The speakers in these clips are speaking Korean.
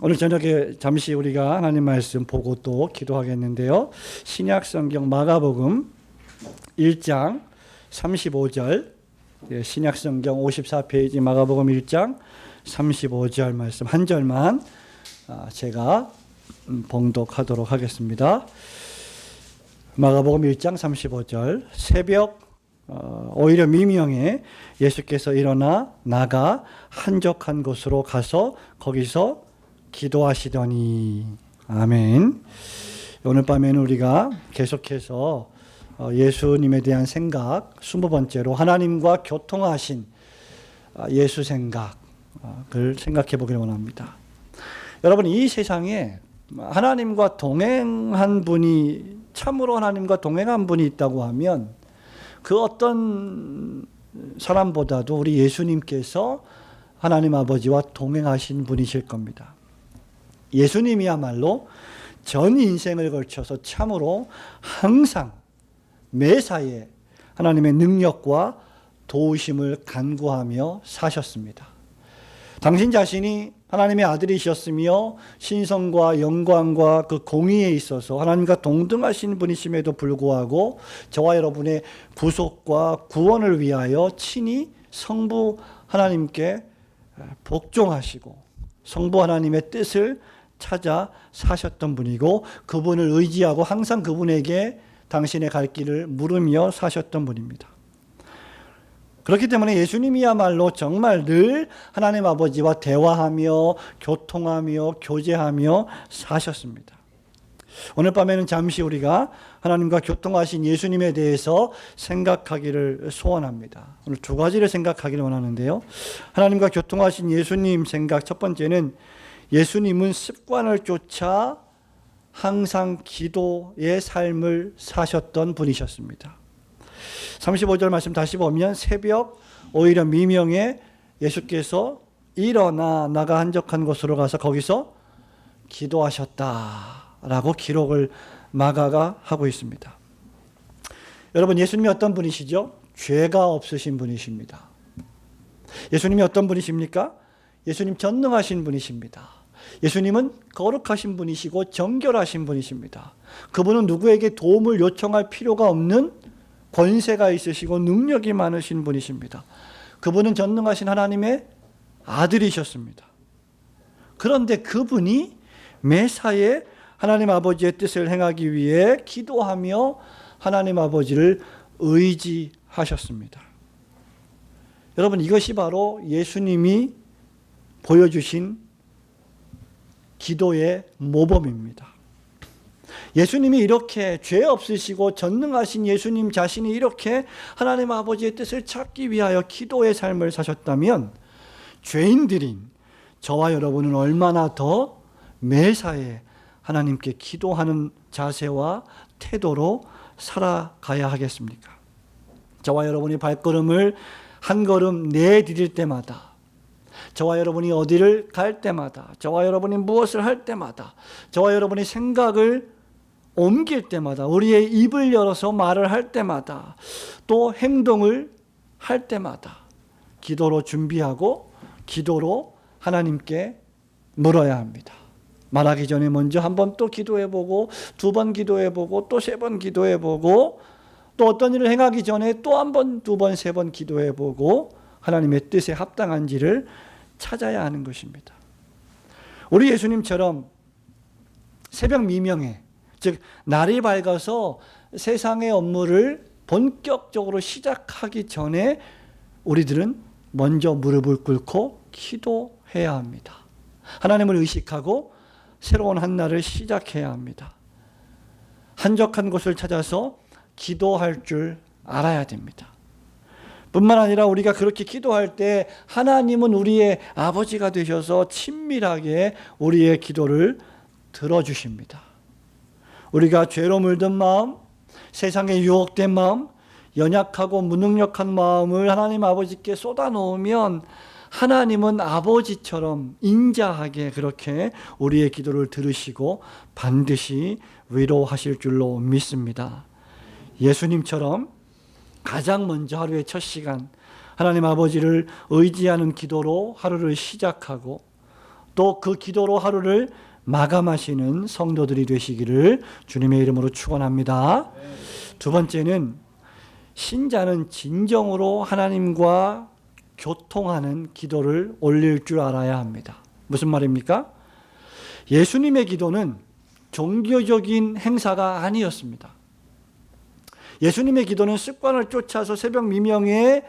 오늘 저녁에 잠시 우리가 하나님 말씀 보고 또 기도하겠는데요. 신약 성경 마가복음 1장 35절, 신약 성경 54페이지 마가복음 1장 35절 말씀 한 절만 제가 봉독하도록 하겠습니다. 마가복음 1장 35절, 새벽 오히려 미명에 예수께서 일어나 나가 한적한 곳으로 가서 거기서 기도하시더니. 아멘. 오늘 밤에는 우리가 계속해서 예수님에 대한 생각, 20번째로 하나님과 교통하신 예수 생각을 생각해 보기를 원합니다. 여러분, 이 세상에 하나님과 동행한 분이, 참으로 하나님과 동행한 분이 있다고 하면 그 어떤 사람보다도 우리 예수님께서 하나님 아버지와 동행하신 분이실 겁니다. 예수님이야말로 전 인생을 걸쳐서 참으로 항상 매사에 하나님의 능력과 도우심을 간구하며 사셨습니다. 당신 자신이 하나님의 아들이셨으며 신성과 영광과 그 공의에 있어서 하나님과 동등하신 분이심에도 불구하고 저와 여러분의 구속과 구원을 위하여 친히 성부 하나님께 복종하시고 성부 하나님의 뜻을 찾아 사셨던 분이고, 그분을 의지하고 항상 그분에게 당신의 갈 길을 물으며 사셨던 분입니다. 그렇기 때문에 예수님이야말로 정말 늘 하나님 아버지와 대화하며 교통하며 교제하며 사셨습니다. 오늘 밤에는 잠시 우리가 하나님과 교통하신 예수님에 대해서 생각하기를 소원합니다. 오늘 두 가지를 생각하기를 원하는데요. 하나님과 교통하신 예수님 생각, 첫 번째는 예수님은 습관을 쫓아 항상 기도의 삶을 사셨던 분이셨습니다. 35절 말씀 다시 보면, 새벽 오히려 미명에 예수께서 일어나 나가 한적한 곳으로 가서 거기서 기도하셨다라고 기록을 마가가 하고 있습니다. 여러분, 예수님이 어떤 분이시죠? 죄가 없으신 분이십니다. 예수님이 어떤 분이십니까? 예수님 전능하신 분이십니다. 예수님은 거룩하신 분이시고 정결하신 분이십니다. 그분은 누구에게 도움을 요청할 필요가 없는 권세가 있으시고 능력이 많으신 분이십니다. 그분은 전능하신 하나님의 아들이셨습니다. 그런데 그분이 매사에 하나님 아버지의 뜻을 행하기 위해 기도하며 하나님 아버지를 의지하셨습니다. 여러분, 이것이 바로 예수님이 보여주신 기도의 모범입니다. 예수님이 이렇게 죄 없으시고 전능하신 예수님 자신이 이렇게 하나님 아버지의 뜻을 찾기 위하여 기도의 삶을 사셨다면, 죄인들인 저와 여러분은 얼마나 더 매사에 하나님께 기도하는 자세와 태도로 살아가야 하겠습니까? 저와 여러분이 발걸음을 한 걸음 내디딜 때마다, 저와 여러분이 어디를 갈 때마다, 저와 여러분이 무엇을 할 때마다, 저와 여러분이 생각을 옮길 때마다, 우리의 입을 열어서 말을 할 때마다, 또 행동을 할 때마다 기도로 준비하고 기도로 하나님께 물어야 합니다. 말하기 전에 먼저 한 번 또 기도해보고, 두 번 기도해보고, 또 세 번 기도해보고, 또 어떤 일을 행하기 전에 또 한 번, 두 번, 세 번 기도해보고 하나님의 뜻에 합당한지를 찾아야 하는 것입니다. 우리 예수님처럼 새벽 미명에, 즉 날이 밝아서 세상의 업무를 본격적으로 시작하기 전에 우리들은 먼저 무릎을 꿇고 기도해야 합니다. 하나님을 의식하고 새로운 한 날을 시작해야 합니다. 한적한 곳을 찾아서 기도할 줄 알아야 됩니다. 뿐만 아니라 우리가 그렇게 기도할 때 하나님은 우리의 아버지가 되셔서 친밀하게 우리의 기도를 들어주십니다. 우리가 죄로 물든 마음, 세상에 유혹된 마음, 연약하고 무능력한 마음을 하나님 아버지께 쏟아놓으면 하나님은 아버지처럼 인자하게 그렇게 우리의 기도를 들으시고 반드시 위로하실 줄로 믿습니다. 예수님처럼 가장 먼저 하루의 첫 시간 하나님 아버지를 의지하는 기도로 하루를 시작하고, 또 그 기도로 하루를 마감하시는 성도들이 되시기를 주님의 이름으로 축원합니다. 두 번째는 신자는 진정으로 하나님과 교통하는 기도를 올릴 줄 알아야 합니다. 무슨 말입니까? 예수님의 기도는 종교적인 행사가 아니었습니다. 예수님의 기도는 습관을 쫓아서 새벽 미명에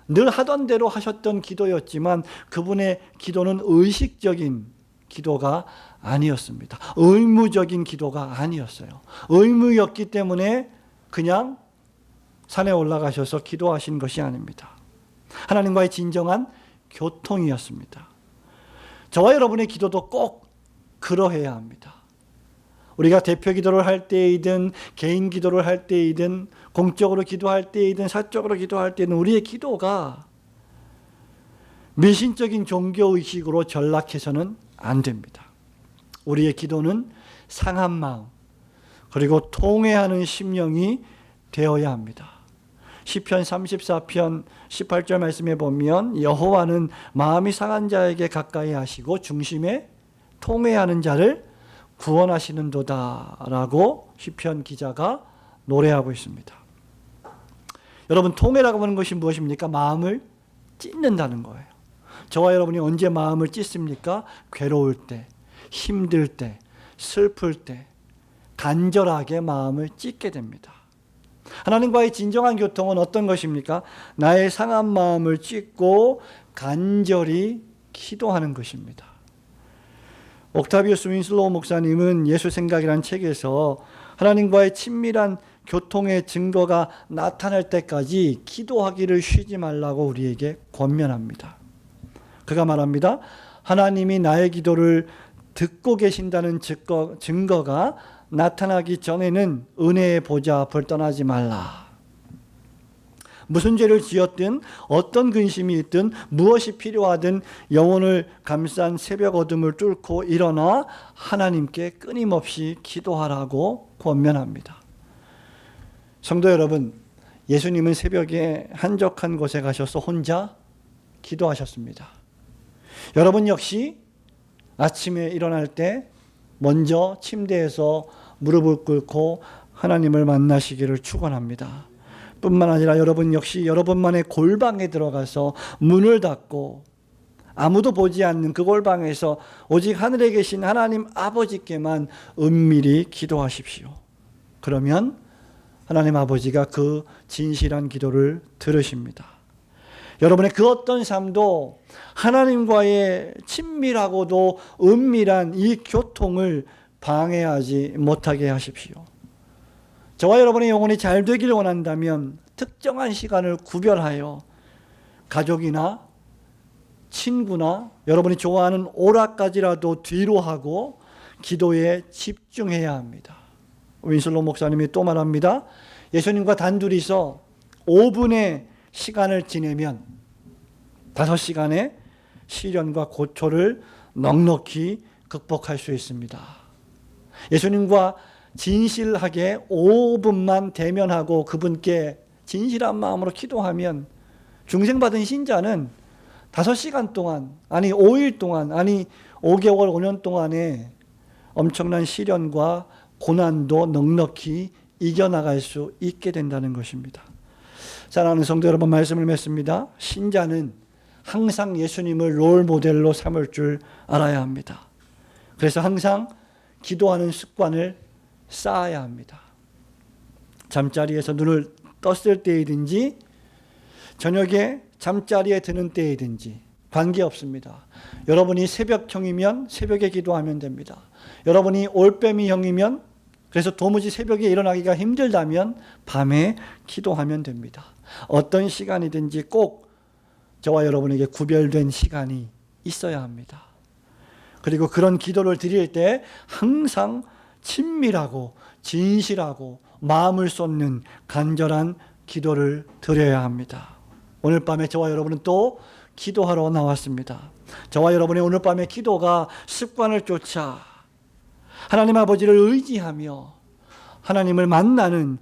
늘 하던 대로 하셨던 기도였지만 그분의 기도는 의식적인 기도가 아니었습니다. 의무적인 기도가 아니었어요. 의무였기 때문에 그냥 산에 올라가셔서 기도하신 것이 아닙니다. 하나님과의 진정한 교통이었습니다. 저와 여러분의 기도도 꼭 그러해야 합니다. 우리가 대표 기도를 할 때이든 개인 기도를 할 때이든 공적으로 기도할 때이든 사적으로 기도할 때는 우리의 기도가 미신적인 종교의식으로 전락해서는 안 됩니다. 우리의 기도는 상한 마음 그리고 통회하는 심령이 되어야 합니다. 시편 34편 18절 말씀에 보면 여호와는 마음이 상한 자에게 가까이 하시고 중심에 통회하는 자를 구원하시는도다 라고 시편 기자가 노래하고 있습니다. 여러분, 통회라고 하는 것이 무엇입니까? 마음을 찢는다는 거예요. 저와 여러분이 언제 마음을 찢습니까? 괴로울 때, 힘들 때, 슬플 때 간절하게 마음을 찢게 됩니다. 하나님과의 진정한 교통은 어떤 것입니까? 나의 상한 마음을 찢고 간절히 기도하는 것입니다. 옥타비우스 윈슬로우 목사님은 예수 생각이라는 책에서 하나님과의 친밀한 교통의 증거가 나타날 때까지 기도하기를 쉬지 말라고 우리에게 권면합니다. 그가 말합니다. 하나님이 나의 기도를 듣고 계신다는 증거가 나타나기 전에는 은혜의 보좌 앞을 떠나지 말라. 무슨 죄를 지었든 어떤 근심이 있든 무엇이 필요하든 영혼을 감싼 새벽 어둠을 뚫고 일어나 하나님께 끊임없이 기도하라고 권면합니다. 성도 여러분, 예수님은 새벽에 한적한 곳에 가셔서 혼자 기도하셨습니다. 여러분 역시 아침에 일어날 때 먼저 침대에서 무릎을 꿇고 하나님을 만나시기를 축원합니다. 뿐만 아니라 여러분 역시 여러분만의 골방에 들어가서 문을 닫고 아무도 보지 않는 그 골방에서 오직 하늘에 계신 하나님 아버지께만 은밀히 기도하십시오. 그러면 하나님 아버지가 그 진실한 기도를 들으십니다. 여러분의 그 어떤 삶도 하나님과의 친밀하고도 은밀한 이 교통을 방해하지 못하게 하십시오. 저와 여러분의 영혼이 잘 되기를 원한다면 특정한 시간을 구별하여 가족이나 친구나 여러분이 좋아하는 오락까지라도 뒤로 하고 기도에 집중해야 합니다. 윈슬로 목사님이 또 말합니다. 예수님과 단둘이서 5분의 시간을 지내면 5시간의 시련과 고초를 넉넉히 극복할 수 있습니다. 예수님과 진실하게 5분만 대면하고 그분께 진실한 마음으로 기도하면 중생받은 신자는 5시간 동안, 아니 5일 동안, 아니 5개월, 5년 동안에 엄청난 시련과 고난도 넉넉히 이겨나갈 수 있게 된다는 것입니다. 사랑하는 성도 여러분, 말씀을 맺습니다. 신자는 항상 예수님을 롤 모델로 삼을 줄 알아야 합니다. 그래서 항상 기도하는 습관을 쌓아야 합니다. 잠자리에서 눈을 떴을 때이든지 저녁에 잠자리에 드는 때이든지 관계없습니다. 여러분이 새벽형이면 새벽에 기도하면 됩니다. 여러분이 올빼미형이면 그래서 도무지 새벽에 일어나기가 힘들다면 밤에 기도하면 됩니다. 어떤 시간이든지 꼭 저와 여러분에게 구별된 시간이 있어야 합니다. 그리고 그런 기도를 드릴 때 항상 친밀하고 진실하고 마음을 쏟는 간절한 기도를 드려야 합니다. 오늘 밤에 저와 여러분은 또 기도하러 나왔습니다. 저와 여러분의 오늘 밤의 기도가 습관을 쫓아 하나님 아버지를 의지하며 하나님을 만나는,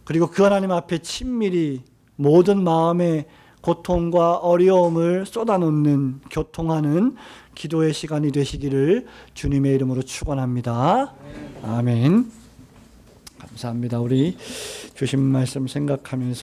그리고 그 하나님 앞에 친밀히 모든 마음의 고통과 어려움을 쏟아놓는 교통하는 기도의 시간이 되시기를 주님의 이름으로 축원합니다. 아멘. 감사합니다. 우리 주신 말씀 생각하면서